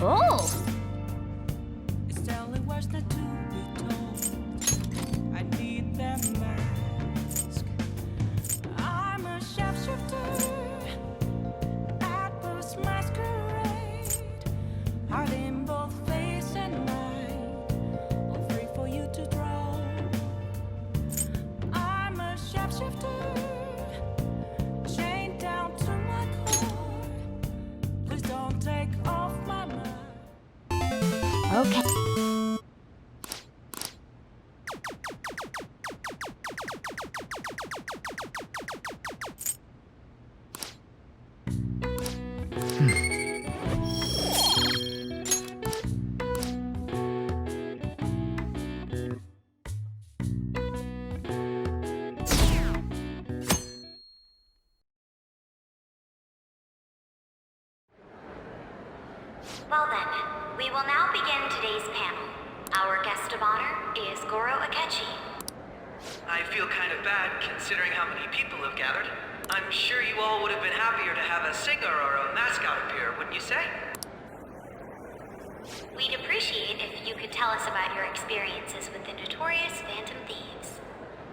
Oh! It's the only words that to be told. I need that mask. I'm a shapeshifter at this masquerade. Heart in both face and mind, all free for you to draw. I'm a shapeshifter, chained down to my core. Please don't take off my mind. Okay. Well then, we will now begin today's panel. Our guest of honor is Goro Akechi. I feel kind of bad considering how many people have gathered. I'm sure you all would have been happier to have a singer or a mascot appear, wouldn't you say? We'd appreciate if you could tell us about your experiences with the notorious Phantom Thieves.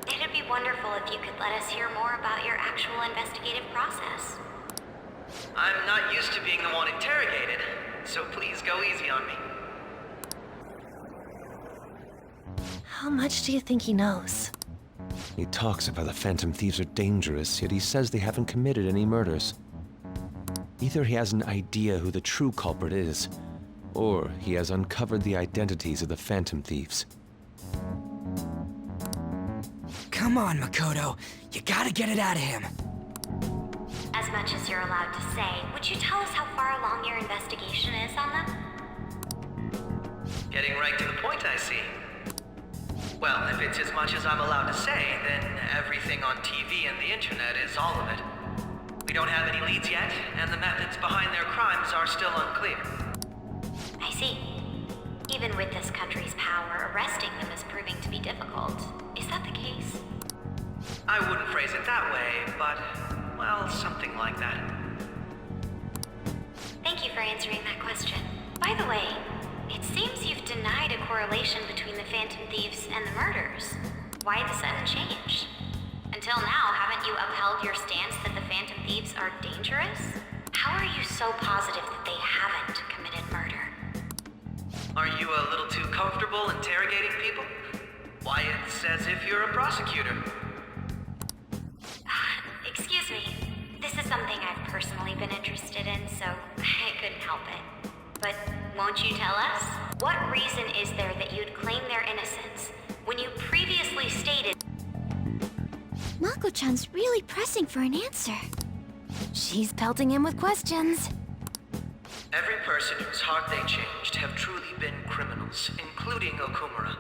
It'd be wonderful if you could let us hear more about your actual investigative process. I'm not used to being the one interrogated, so please go easy on me. How much do you think he knows? He talks about the Phantom Thieves are dangerous, yet he says they haven't committed any murders. Either he has an idea who the true culprit is, or he has uncovered the identities of the Phantom Thieves. Come on, Makoto. You gotta get it out of him. As much as you're allowed to say, would you tell us how far along your investigation is on them? Getting right to the point, I see. Well, if it's as much as I'm allowed to say, then everything on TV and the internet is all of it. We don't have any leads yet, and the methods behind their crimes are still unclear. I see. Even with this country's power, arresting them is proving to be difficult. Is that the case? I wouldn't phrase it that way, but, well, something like that. Thank you for answering that question. By the way, it seems you've denied a correlation between the Phantom Thieves and the murders. Why the sudden change? Until now, haven't you upheld your stance that the Phantom Thieves are dangerous? How are you so positive that they haven't committed murder? Are you a little too comfortable interrogating people? Why, it's as if you're a prosecutor. Excuse me. This is something I've personally been interested in, so I couldn't help it. But won't you tell us? What reason is there that you'd claim their innocence when you previously stated... Mako-chan's really pressing for an answer. She's pelting him with questions. Every person whose heart they changed have truly been criminals, including Okumura.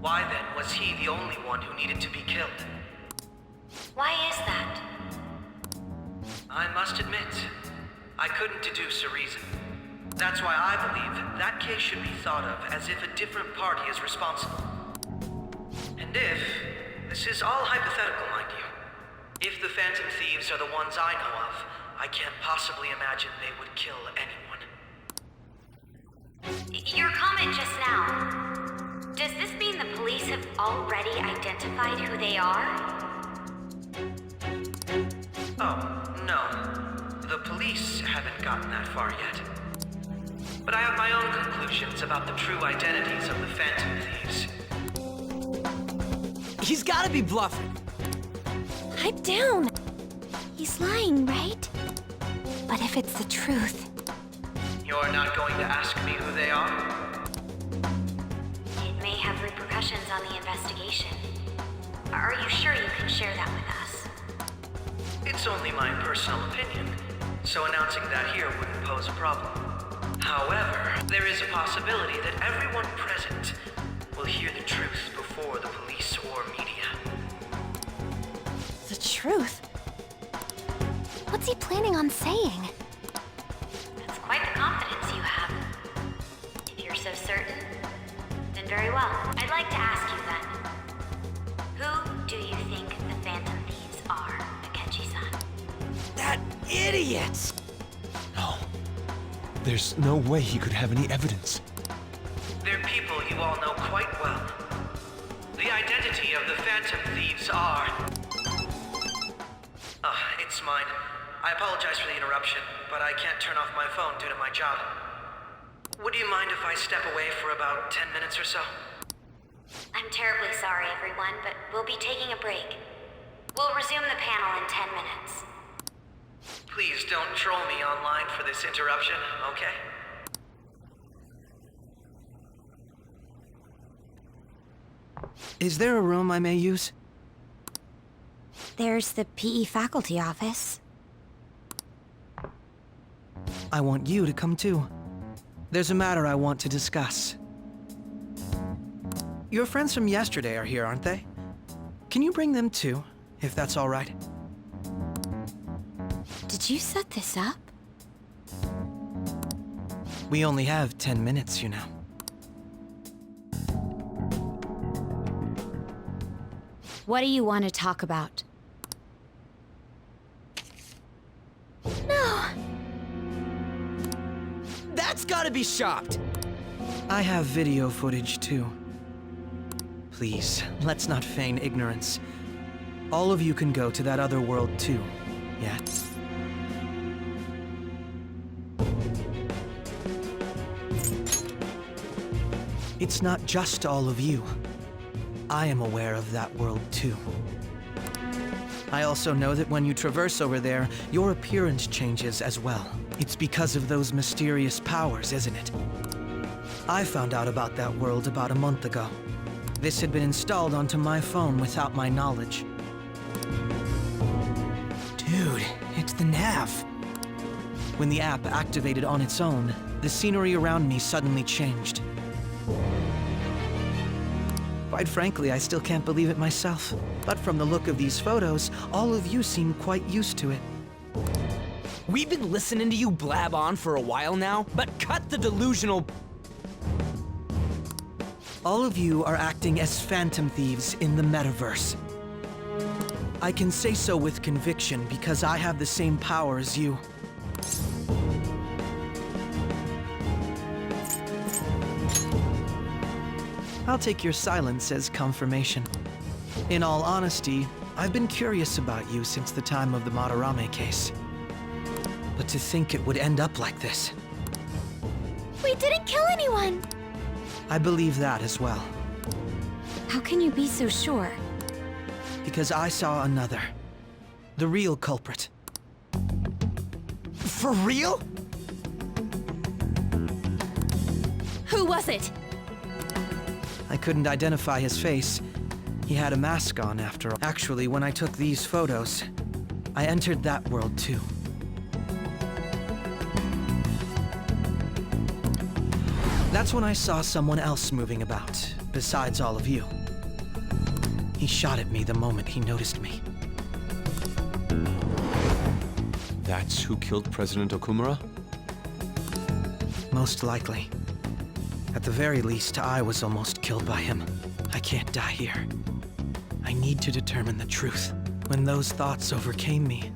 Why then was he the only one who needed to be killed? Why is that? I must admit, I couldn't deduce a reason. That's why I believe that case should be thought of as if a different party is responsible. And if, this is all hypothetical, mind you, if the Phantom Thieves are the ones I know of, I can't possibly imagine they would kill anyone. Your comment just now, does this mean the police have already identified who they are? Oh, no. The police haven't gotten that far yet. But I have my own conclusions about the true identities of the Phantom Thieves. He's gotta be bluffing. Pipe down. He's lying, right? But if it's the truth... You're not going to ask me who they are? It may have repercussions on the investigation. Are you sure you can share that with us? It's only my personal opinion, so announcing that here wouldn't pose a problem. However, there is a possibility that everyone present will hear the truth before the police or media. The truth? What's he planning on saying? That's quite the confidence you have. If you're so certain, then very well. I'd like to ask you then, who do you think the Phantom Thieves are? idiots! No. There's no way he could have any evidence. They're people you all know quite well. The identity of the Phantom Thieves are... it's mine. I apologize for the interruption, but I can't turn off my phone due to my job. Would you mind if I step away for about 10 minutes or so? I'm terribly sorry, everyone, but we'll be taking a break. We'll resume the panel in 10 minutes. Please don't troll me online for this interruption, okay? Is there a room I may use? There's the PE faculty office. I want you to come too. There's a matter I want to discuss. Your friends from yesterday are here, aren't they? Can you bring them too, if that's all right? Did you set this up? We only have 10 minutes, you know. What do you want to talk about? No! That's gotta be shopped! I have video footage too. Please, let's not feign ignorance. All of you can go to that other world too, yeah? It's not just all of you. I am aware of that world too. I also know that when you traverse over there, your appearance changes as well. It's because of those mysterious powers, isn't it? I found out about that world about a month ago. This had been installed onto my phone without my knowledge. Dude, it's the nav. When the app activated on its own, the scenery around me suddenly changed. Quite frankly, I still can't believe it myself. But from the look of these photos, all of you seem quite used to it. We've been listening to you blab on for a while now, but cut the delusional... All of you are acting as Phantom Thieves in the metaverse. I can say so with conviction because I have the same power as you. I'll take your silence as confirmation. In all honesty, I've been curious about you since the time of the Madarame case. But to think it would end up like this. We didn't kill anyone! I believe that as well. How can you be so sure? Because I saw another. The real culprit. For real? Who was it? I couldn't identify his face. He had a mask on after all. Actually, when I took these photos, I entered that world too. That's when I saw someone else moving about, besides all of you. He shot at me the moment he noticed me. That's who killed President Okumura? Most likely. At the very least, I was almost killed by him. I can't die here. I need to determine the truth. When those thoughts overcame me,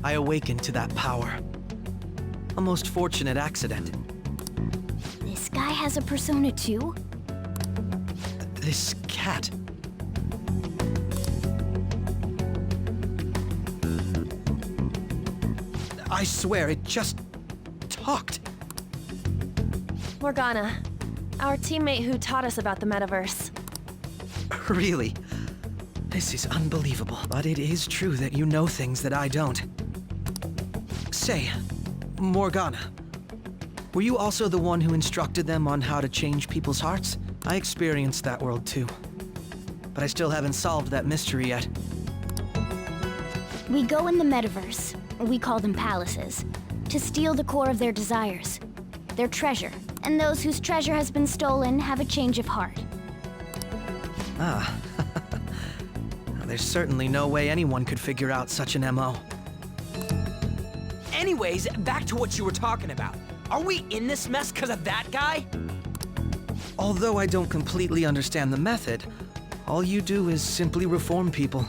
I awakened to that power. A most fortunate accident. This guy has a persona too? This cat. I swear, it just talked. Morgana, our teammate who taught us about the metaverse. Really? This is unbelievable, but it is true that you know things that I don't. Say, Morgana, were you also the one who instructed them on how to change people's hearts? I experienced that world too, but I still haven't solved that mystery yet. We go in the metaverse, we call them palaces, to steal the core of their desires, their treasure, and those whose treasure has been stolen have a change of heart. Ah. There's certainly no way anyone could figure out such an MO. Anyways, back to what you were talking about. Are we in this mess because of that guy? Although I don't completely understand the method, all you do is simply reform people.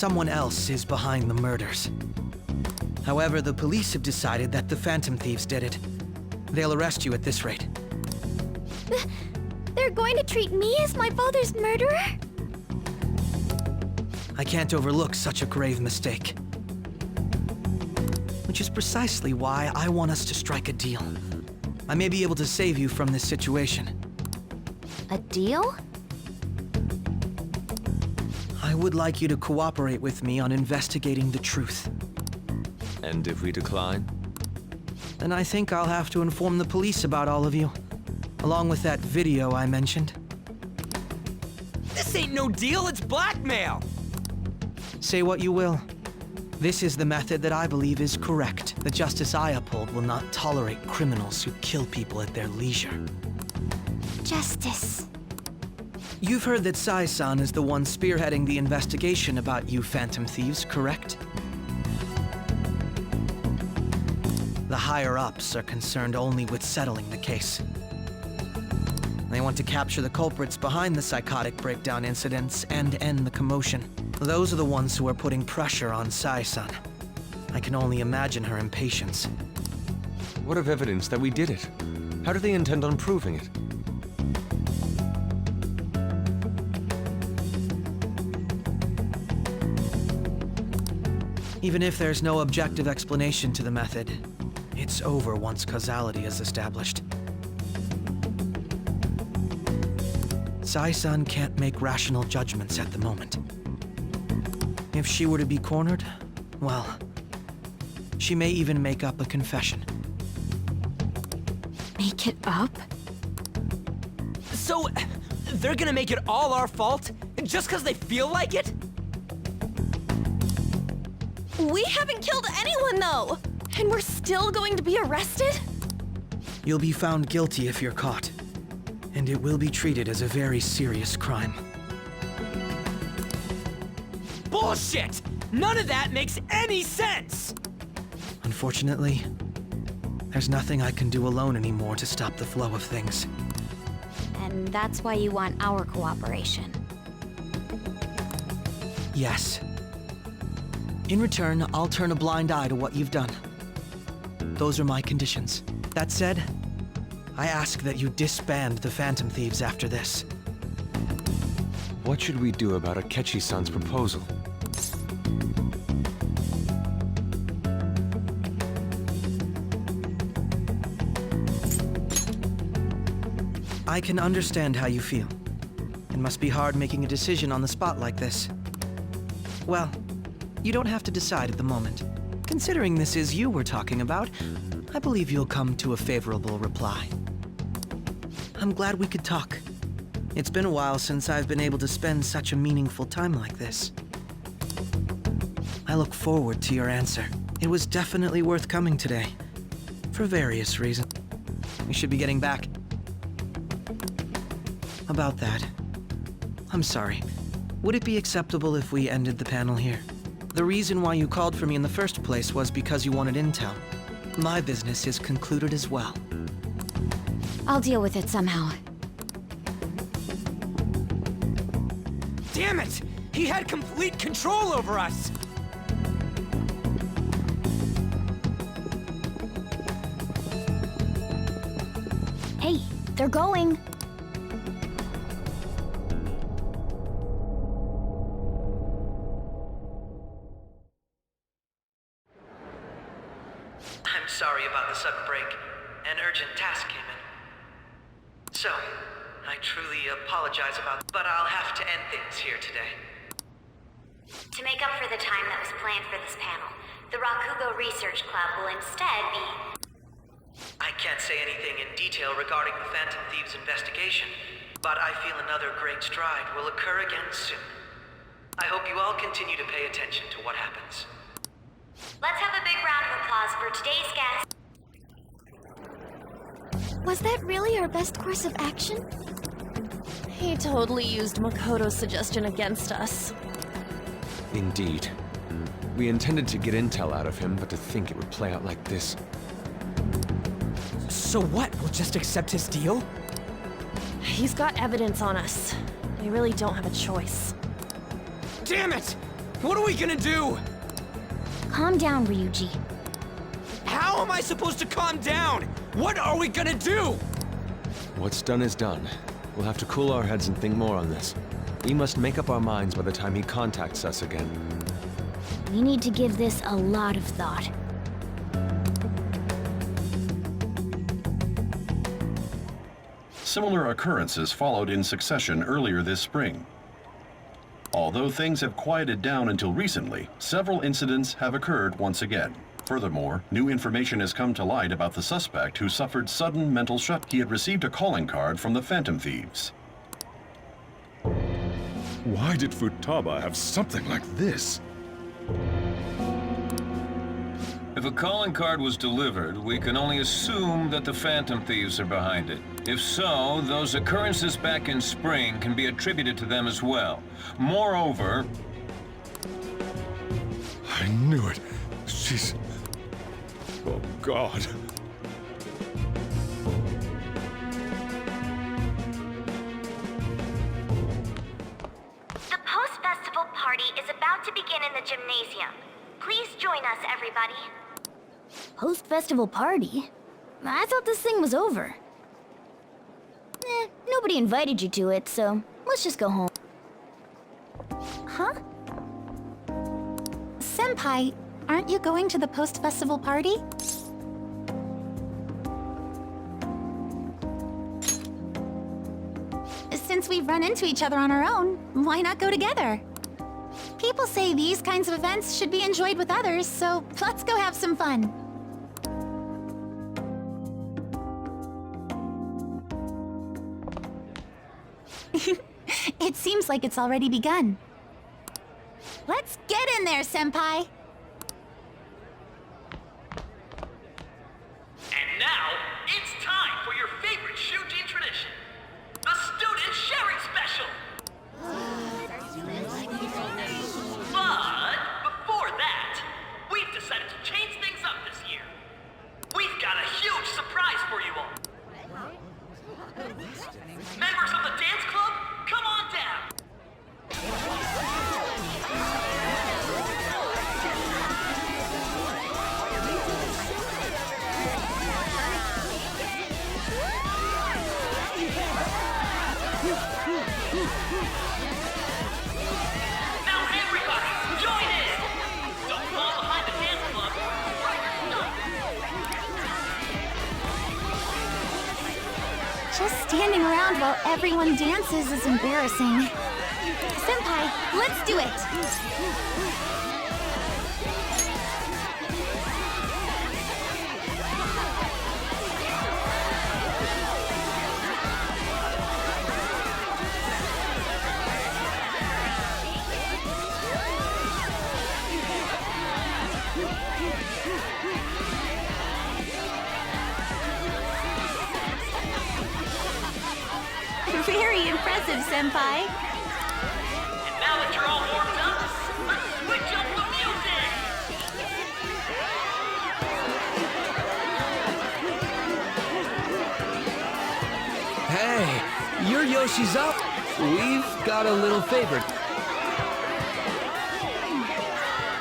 someone else is behind the murders. However, the police have decided that the Phantom Thieves did it. They'll arrest you at this rate. They're going to treat me as my father's murderer? I can't overlook such a grave mistake. Which is precisely why I want us to strike a deal. I may be able to save you from this situation. A deal? I would like you to cooperate with me on investigating the truth. And if we decline? Then I think I'll have to inform the police about all of you. Along with that video I mentioned. This ain't no deal, it's blackmail! Say what you will. This is the method that I believe is correct. The justice I uphold will not tolerate criminals who kill people at their leisure. Justice. You've heard that Sai-san is the one spearheading the investigation about you Phantom Thieves, correct? The higher-ups are concerned only with settling the case. They want to capture the culprits behind the psychotic breakdown incidents and end the commotion. Those are the ones who are putting pressure on Sai-san. I can only imagine her impatience. What of evidence that we did it? How do they intend on proving it? Even if there's no objective explanation to the method, it's over once causality is established. Sai-san can't make rational judgments at the moment. If she were to be cornered, well, she may even make up a confession. Make it up? So, they're gonna make it all our fault? Just because they feel like it? We haven't killed anyone, though! And we're still going to be arrested? You'll be found guilty if you're caught, and it will be treated as a very serious crime. Bullshit! None of that makes any sense! Unfortunately, there's nothing I can do alone anymore to stop the flow of things. And that's why you want our cooperation. Yes. In return, I'll turn a blind eye to what you've done. Those are my conditions. That said, I ask that you disband the Phantom Thieves after this. What should we do about Akechi-san's proposal? I can understand how you feel. It must be hard making a decision on the spot like this. Well, you don't have to decide at the moment. Considering this is you we're talking about, I believe you'll come to a favorable reply. I'm glad we could talk. It's been a while since I've been able to spend such a meaningful time like this. I look forward to your answer. It was definitely worth coming today, for various reasons. We should be getting back. About that, I'm sorry. Would it be acceptable if we ended the panel here? The reason why you called for me in the first place was because you wanted intel. My business is concluded as well. I'll deal with it somehow. Damn it! He had complete control over us! Hey, they're going. I'm sorry about the sudden break. An urgent task came in. So, I truly apologize about, but I'll have to end things here today. To make up for the time that was planned for this panel, the Rakugo Research Club will instead be... I can't say anything in detail regarding the Phantom Thieves investigation, but I feel another great stride will occur again soon. I hope you all continue to pay attention to what happens. Let's have a big round of applause for today's guest. Was that really our best course of action? He totally used Makoto's suggestion against us. Indeed. We intended to get intel out of him, but to think it would play out like this. So what? We'll just accept his deal? He's got evidence on us. We really don't have a choice. Damn it! What are we gonna do? Calm down, Ryuji. How am I supposed to calm down? What are we gonna do? What's done is done. We'll have to cool our heads and think more on this. We must make up our minds by the time he contacts us again. We need to give this a lot of thought. Similar occurrences followed in succession earlier this spring. Although things have quieted down until recently, several incidents have occurred once again. Furthermore, new information has come to light about the suspect who suffered sudden mental shut. He had received a calling card from the Phantom Thieves. Why did Futaba have something like this? If a calling card was delivered, we can only assume that the Phantom Thieves are behind it. If so, those occurrences back in spring can be attributed to them as well. Moreover... I knew it. She's... Oh, God. The post-festival party is about to begin in the gymnasium. Please join us, everybody. Post-festival party? I thought this thing was over. Nobody invited you to it, so let's just go home. Huh? Senpai, aren't you going to the post-festival party? Since we've run into each other on our own, why not go together? People say these kinds of events should be enjoyed with others, so let's go have some fun. It seems like it's already begun. Let's get in there, Senpai! And now, it's time for your favorite Shujin tradition, the Student Sharing Special! But before that, we've decided to change things up this year. We've got a huge surprise for you all. Members of the dance club, come on down. Now everybody, join in! Don't fall behind the dance club. Just standing around while everyone dances is embarrassing. Senpai, let's do it! Very impressive, Senpai. And now that you're all warmed up, let's switch up the music! Hey, you're Yoshi's up. We've got a little favor.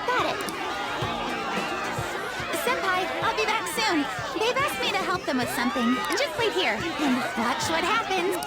Got it. Senpai, I'll be back soon. They've asked me to help them with something. Just wait here and watch what happens.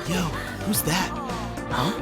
Yo, who's that? Huh?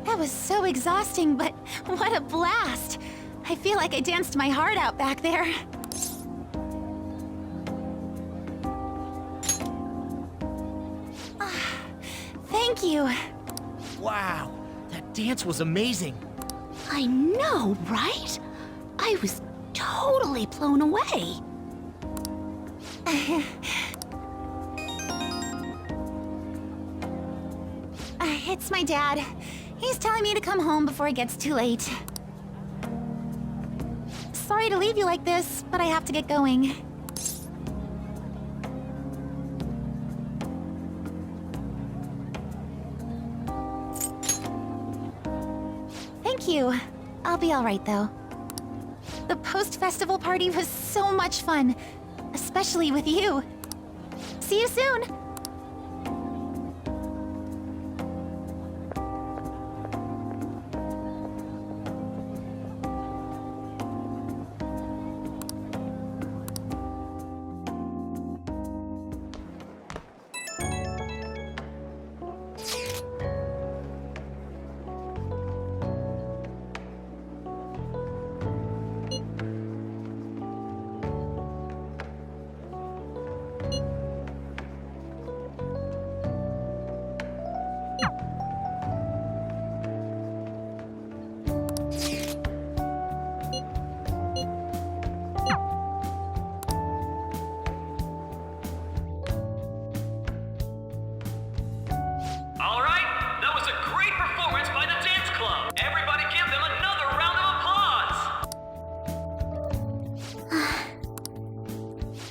That was so exhausting, but what a blast! I feel like I danced my heart out back there. Thank you. Wow, that dance was amazing. I know, right? I was totally blown away. It's my dad. He's telling me to come home before it gets too late. Sorry to leave you like this, but I have to get going. Thank you. I'll be all right, though. The post-festival party was so much fun, especially with you. See you soon!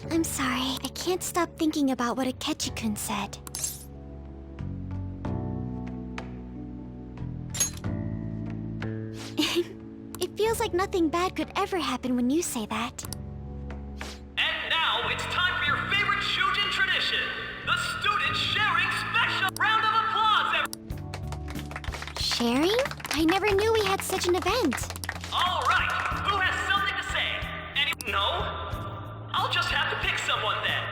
I'm sorry. I can't stop thinking about what Akechi-kun said. It feels like nothing bad could ever happen when you say that. And now it's time for your favorite Shujin tradition, the student sharing special. Round of applause, Sharing? I never knew we had such an event. All right, who has something to say? No? I'll just have to pick someone then.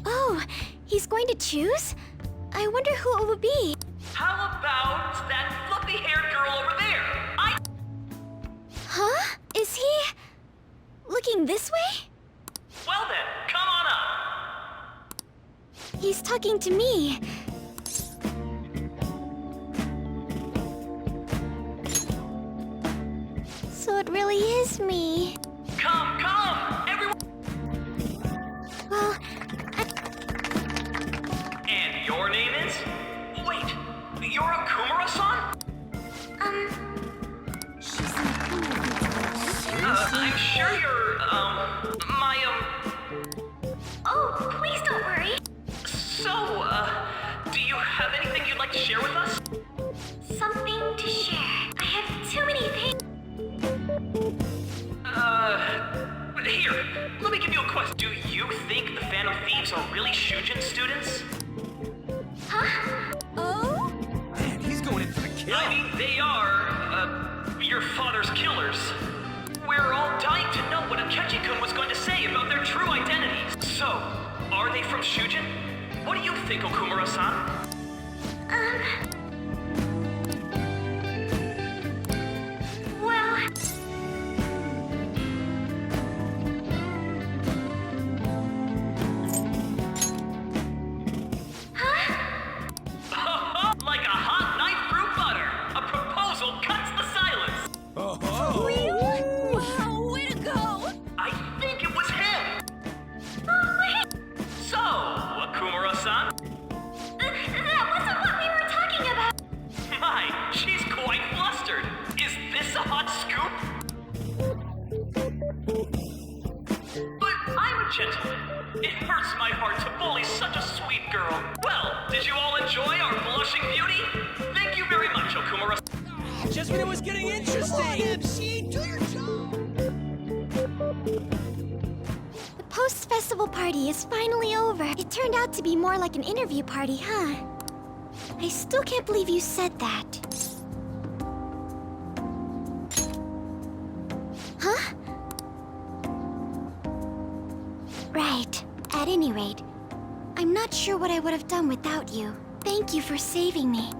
Oh, he's going to choose? I wonder who it would be. How about that fluffy-haired girl over there? Huh? Is he... looking this way? Well then, come on up. He's talking to me. So it really is me. Come, everyone. Well, And your name is? Wait, you're Okumura-san? I'm sure you're, Oh, please don't worry. So, do you have anything you'd like to share with us? Something to share. I have too many things. Here, let me give you a question. Do you think the Phantom Thieves are really Shujin students? Huh? Oh? Man, he's going in for the kill. I mean, they are, your father's killers. We're all dying to know what Akechi-kun was going to say about their true identities. So, are they from Shujin? What do you think, Okumura-san? Well... Like a hot knife through butter. A proposal cuts the silence. Wow, way to go! I think it was him. Oh, wait! So, Okumura-san? That wasn't what we were talking about! My, she's quite flustered. Is this a hot scoop? But I'm a gentleman. It hurts my heart to bully such a sweet girl. Well, did you all enjoy our blushing beauty? Thank you very much, Okumura. Just when it was getting interesting. MC, do your job! the post-festival party is finally over. It turned out to be more like an interview party, huh? I still can't believe you said that. Huh? Right. At any rate, I'm not sure what I would have done without you. Thank you for saving me.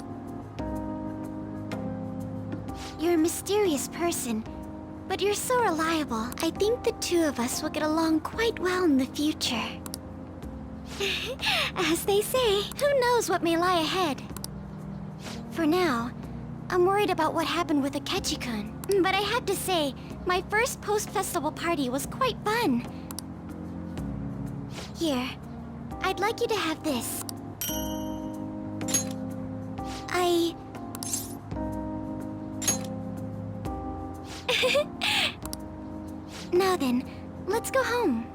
You're a mysterious person, but you're so reliable. I think the two of us will get along quite well in the future. As they say, who knows what may lie ahead? For now, I'm worried about what happened with Akechi-kun. But I have to say, my first post-festival party was quite fun. Here, I'd like you to have this. Now then, let's go home.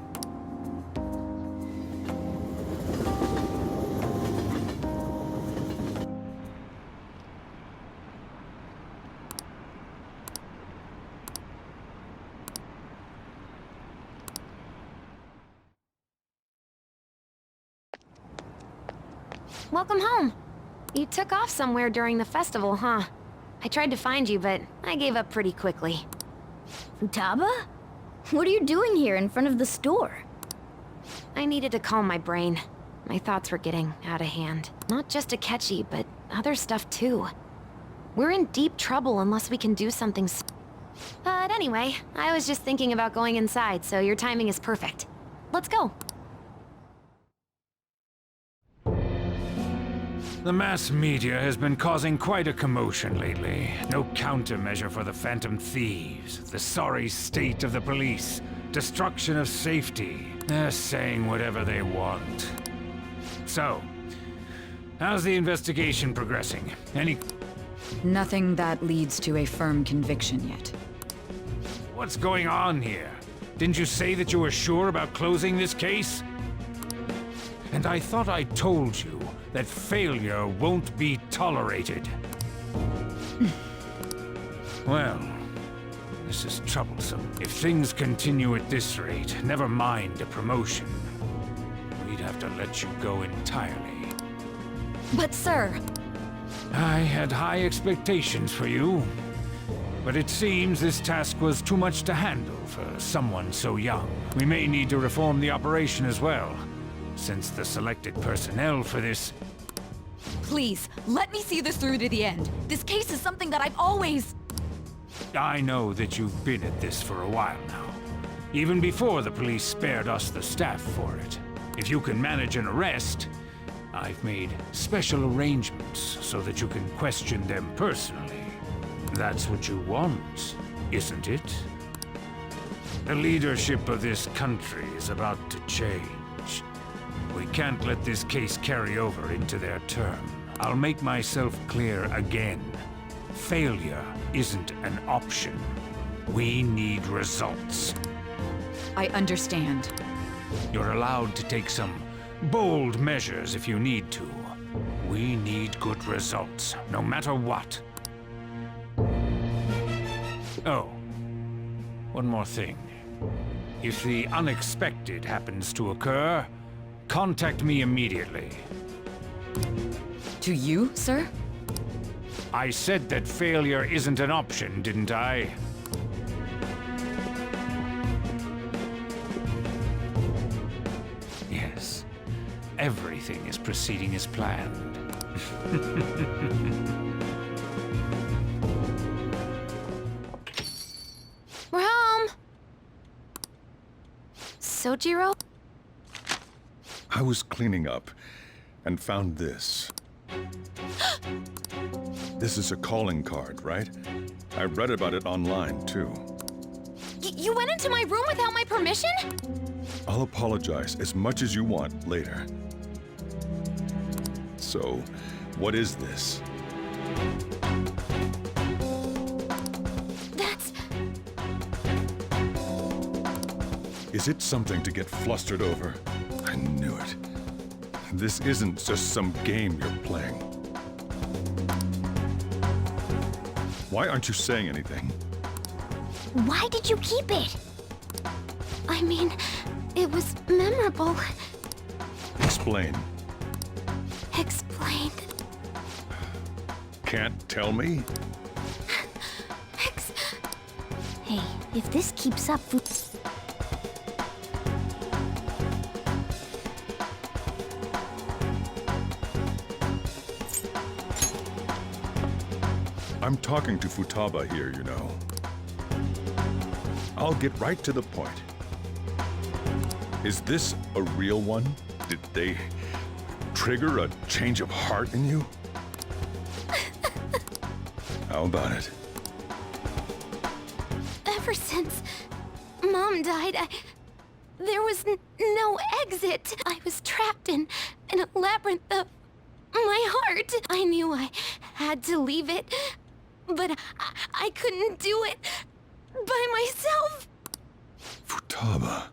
Welcome home. You took off somewhere during the festival, huh? I tried to find you, but I gave up pretty quickly. Futaba? What are you doing here in front of the store? I needed to calm my brain. My thoughts were getting out of hand. Not just Akechi, but other stuff too. We're in deep trouble unless we can do something But anyway, I was just thinking about going inside, so your timing is perfect. Let's go. The mass media has been causing quite a commotion lately. No countermeasure for the Phantom Thieves, the sorry state of the police, destruction of safety. They're saying whatever they want. So, how's the investigation progressing? Nothing that leads to a firm conviction yet. What's going on here? Didn't you say that you were sure about closing this case? And I thought I told you that failure won't be tolerated. Well, this is troublesome. If things continue at this rate, never mind a promotion. We'd have to let you go entirely. But sir... I had high expectations for you. But it seems this task was too much to handle for someone so young. We may need to reform the operation as well, since the selected personnel for this... Please, let me see this through to the end. This case is something that I've always... I know that you've been at this for a while now. Even before the police spared us the staff for it. If you can manage an arrest, I've made special arrangements so that you can question them personally. That's what you want, isn't it? The leadership of this country is about to change. We can't let this case carry over into their term. I'll make myself clear again. Failure isn't an option. We need results. I understand. You're allowed to take some bold measures if you need to. We need good results, no matter what. Oh, one more thing. If the unexpected happens to occur, contact me immediately. To you, sir? I said that failure isn't an option, didn't I? Yes. Everything is proceeding as planned. We're home! Sojiro? I was cleaning up and found this. This is a calling card, right? I read about it online, too. You went into my room without my permission? I'll apologize as much as you want later. So, what is this? That's... Is it something to get flustered over? I knew it. This isn't just some game you're playing. Why aren't you saying anything? Why did you keep it? I mean, it was memorable. Explain. Explain. Can't tell me? Hey, if this keeps up... I'm talking to Futaba here, you know. I'll get right to the point. Is this a real one? Did they trigger a change of heart in you? How about it? Ever since Mom died, there was no exit. I was trapped in a labyrinth of my heart. I knew I had to leave it, but I couldn't do it by myself. Futaba.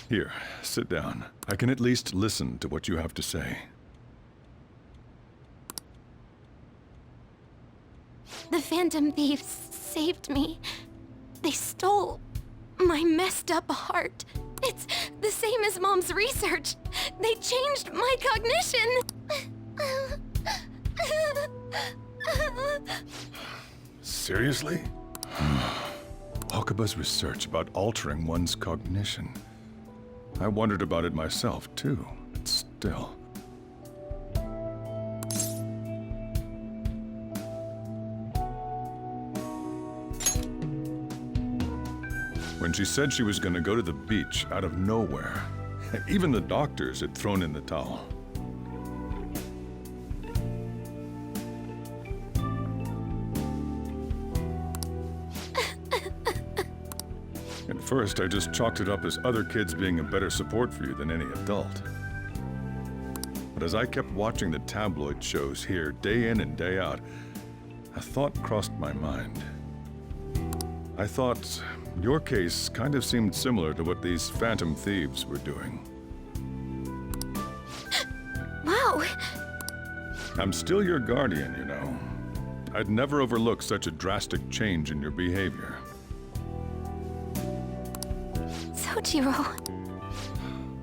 Here, sit down. I can at least listen to what you have to say. The Phantom Thieves saved me. They stole my messed up heart. It's the same as Mom's research. They changed my cognition. Seriously? Wakaba's research about altering one's cognition. I wondered about it myself, too, but still. When she said she was going to go to the beach out of nowhere, even the doctors had thrown in the towel. At first, I just chalked it up as other kids being a better support for you than any adult. But as I kept watching the tabloid shows here day in and day out, a thought crossed my mind. I thought your case kind of seemed similar to what these Phantom Thieves were doing. Wow. I'm still your guardian, you know. I'd never overlook such a drastic change in your behavior. Sojiro.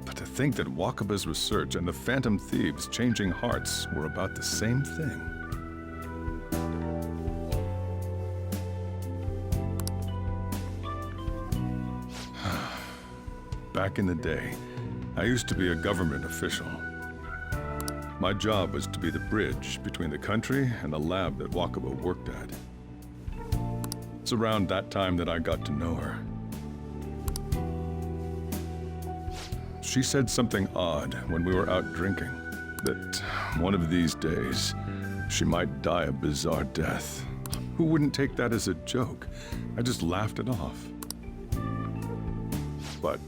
But to think that Wakaba's research and the Phantom Thieves changing hearts were about the same thing. Back in the day, I used to be a government official. My job was to be the bridge between the country and the lab that Wakaba worked at. It's around that time that I got to know her. She said something odd when we were out drinking, that one of these days, she might die a bizarre death. Who wouldn't take that as a joke? I just laughed it off. But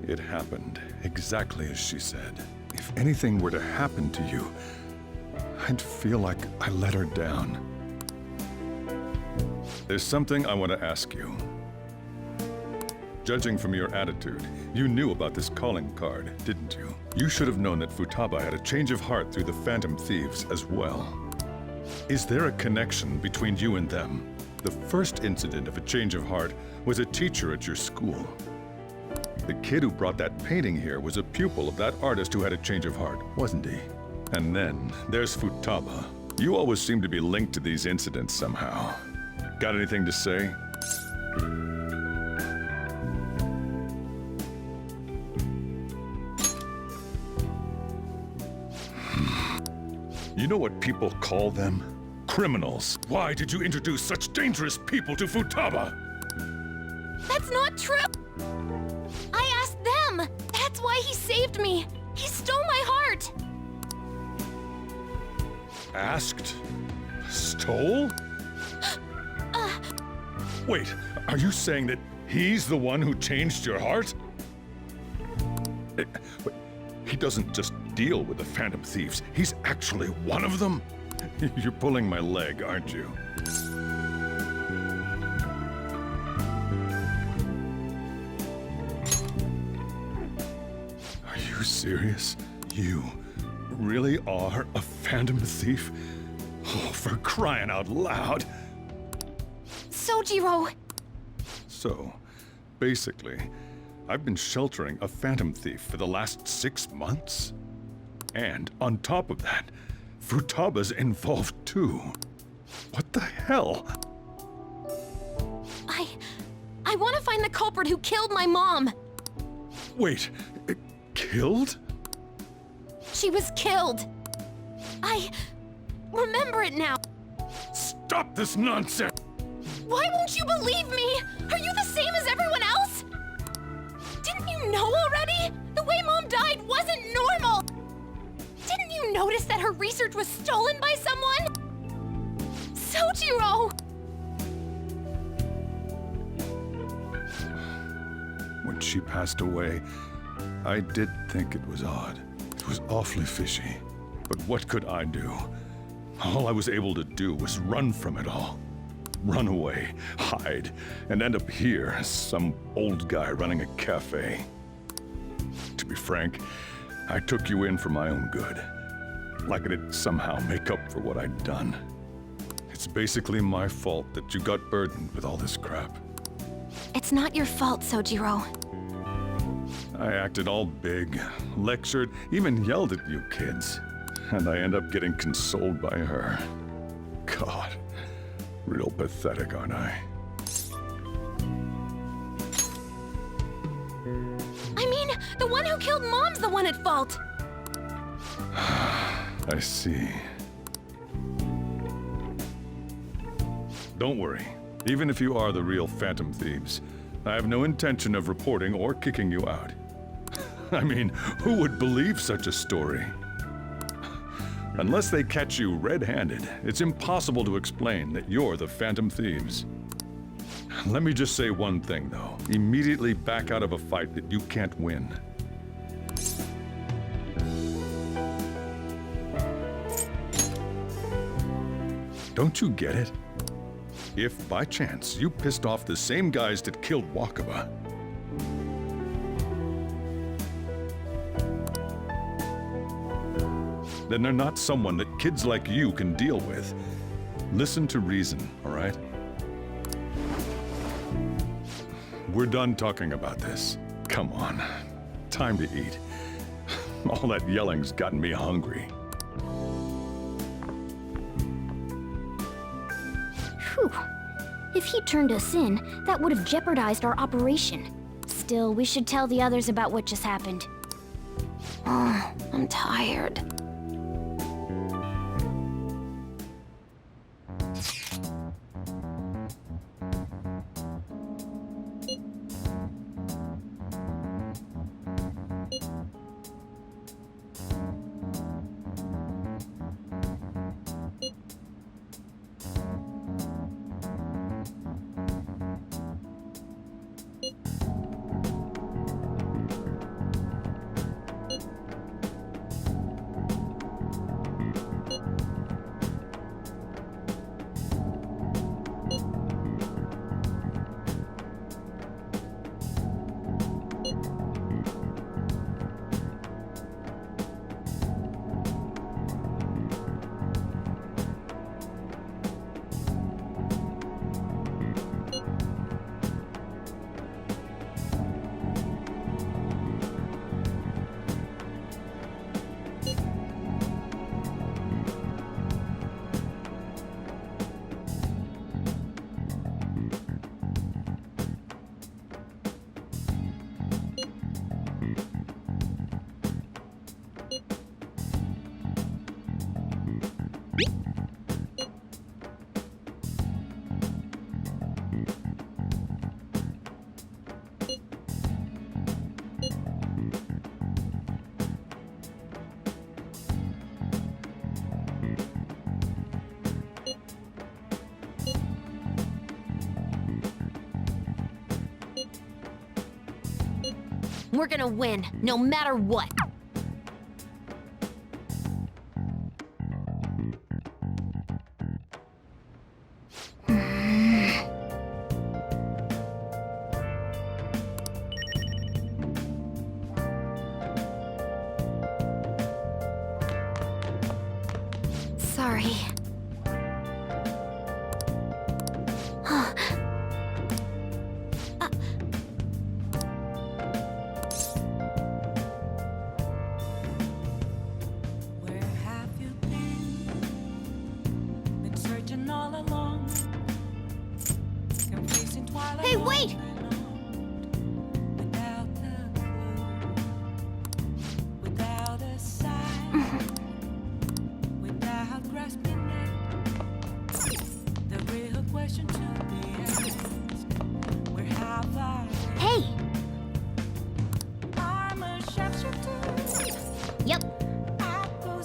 it happened exactly as she said. If anything were to happen to you, I'd feel like I let her down. There's something I want to ask you. Judging from your attitude, you knew about this calling card, didn't you? You should have known that Futaba had a change of heart through the Phantom Thieves as well. Is there a connection between you and them? The first incident of a change of heart was a teacher at your school. The kid who brought that painting here was a pupil of that artist who had a change of heart, wasn't he? And then there's Futaba. You always seem to be linked to these incidents somehow. Got anything to say? You know what people call them? Criminals. Why did you introduce such dangerous people to Futaba? That's not true! I asked them! That's why he saved me! He stole my heart! Asked? Stole? Wait, are you saying that he's the one who changed your heart? He doesn't just deal with the Phantom Thieves. He's actually one of them? You're pulling my leg, aren't you? Are you serious? You really are a Phantom Thief? Oh, for crying out loud! Sojiro! So, basically, I've been sheltering a Phantom Thief for the last 6 months? And on top of that, Futaba's involved too. What the hell? I want to find the culprit who killed my mom! Wait, killed? She was killed! I remember it now. Stop this nonsense! Why won't you believe me? Are you the same as everyone else? Didn't you know already? The way Mom died wasn't normal! Didn't you notice that her research was stolen by someone? Sojiro! When she passed away, I did think it was odd. It was awfully fishy. But what could I do? All I was able to do was run from it all. Run away, hide, and end up here as some old guy running a cafe. To be frank, I took you in for my own good. Like it'd somehow make up for what I'd done. It's basically my fault that you got burdened with all this crap. It's not your fault, Sojiro. I acted all big, lectured, even yelled at you kids. And I end up getting consoled by her. God, real pathetic, aren't I? I mean, the one who killed Mom's the one at fault. I see. Don't worry. Even if you are the real Phantom Thieves, I have no intention of reporting or kicking you out. I mean, who would believe such a story? Unless they catch you red-handed, it's impossible to explain that you're the Phantom Thieves. Let me just say one thing, though. Immediately back out of a fight that you can't win. Don't you get it? If, by chance, you pissed off the same guys that killed Wakaba, then they're not someone that kids like you can deal with. Listen to reason, all right? We're done talking about this. Come on. Time to eat. All that yelling's gotten me hungry. Whew. If he turned us in, that would have jeopardized our operation. Still, we should tell the others about what just happened. Oh, I'm tired. We're gonna win, no matter what. Sorry. Where have you been? Been searching all along. Confusing twilight. Hey, wait! Without a clue. Without a sign.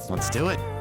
Let's do it.